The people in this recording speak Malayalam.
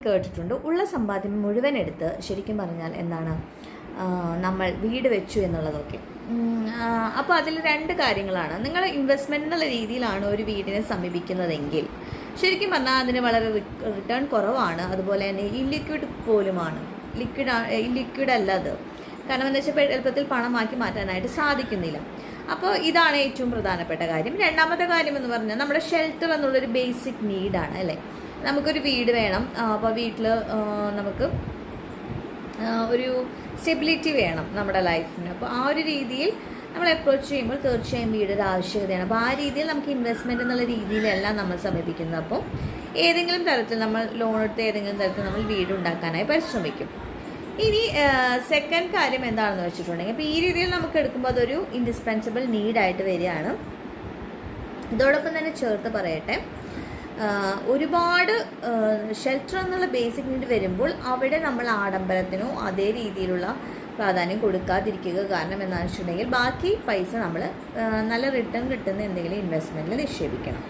കേട്ടിട്ടുണ്ട്. ഉള്ള സമ്പാദ്യം മുഴുവൻ എടുത്ത് ശരിക്കും പറഞ്ഞാൽ എന്താണ് നമ്മൾ വീട് വെച്ചു എന്നുള്ളതൊക്കെ. അപ്പോൾ അതിൽ രണ്ട് കാര്യങ്ങളാണ്. നിങ്ങൾ ഇൻവെസ്റ്റ്മെൻറ്റ് എന്നുള്ള രീതിയിലാണ് ഒരു വീടിനെ സമീപിക്കുന്നതെങ്കിൽ ശരിക്കും പറഞ്ഞാൽ അതിന് വളരെ റിട്ടേൺ കുറവാണ്. അതുപോലെ തന്നെ ഇല്ലിക്വിഡ് പോലുമാണ്. ഇല്ലിക്വിഡ് അല്ല അത്. കാരണം എന്താ വെച്ചാൽ എളുപ്പത്തിൽ പണമാക്കി മാറ്റാനായിട്ട് സാധിക്കുന്നില്ല. അപ്പോൾ ഇതാണ് ഏറ്റവും പ്രധാനപ്പെട്ട കാര്യം. രണ്ടാമത്തെ കാര്യം എന്ന് പറഞ്ഞാൽ നമ്മുടെ ഷെൽട്ടർ എന്നുള്ളൊരു ബേസിക് നീഡാണ് അല്ലേ. നമുക്കൊരു വീട് വേണം. അപ്പോൾ വീട്ടിൽ നമുക്ക് ഒരു സ്റ്റെബിലിറ്റി വേണം നമ്മുടെ ലൈഫിന്. അപ്പോൾ ആ ഒരു രീതിയിൽ നമ്മൾ അപ്രോച്ച് ചെയ്യുമ്പോൾ തീർച്ചയായും വീടൊരു ആവശ്യകതയാണ്. അപ്പോൾ ആ രീതിയിൽ നമുക്ക് ഇൻവെസ്റ്റ്മെൻറ്റ് എന്നുള്ള രീതിയിലല്ല നമ്മൾ സമീപിക്കുന്നത്. അപ്പോൾ ഏതെങ്കിലും തരത്തിൽ നമ്മൾ ലോൺ എടുത്ത് ഏതെങ്കിലും തരത്തിൽ നമ്മൾ വീട് ഉണ്ടാക്കാനായി പരിശ്രമിക്കും. ഇനി സെക്കൻഡ് കാര്യം എന്താണെന്ന് വെച്ചിട്ടുണ്ടെങ്കിൽ, അപ്പോൾ ഈ രീതിയിൽ നമുക്ക് എടുക്കുമ്പോൾ അതൊരു ഇൻഡിസ്പെൻസിബിൾ നീഡായിട്ട് വരികയാണ്. ഇതോടൊപ്പം തന്നെ ചേർത്ത് പറയട്ടെ, ഒരുപാട് ഷെൽട്ടർ എന്നുള്ള ബേസിക് നീഡ് വരുമ്പോൾ അവിടെ നമ്മൾ ആഡംബരത്തിനോ അതേ രീതിയിലുള്ള പ്രാധാന്യം കൊടുക്കാതിരിക്കുക. കാരണം എന്താണെന്ന് വെച്ചിട്ടുണ്ടെങ്കിൽ ബാക്കി പൈസ നമ്മൾ നല്ല റിട്ടേൺ കിട്ടുന്ന എന്തെങ്കിലും ഇൻവെസ്റ്റ്മെൻറ്റിൽ നിക്ഷേപിക്കണം.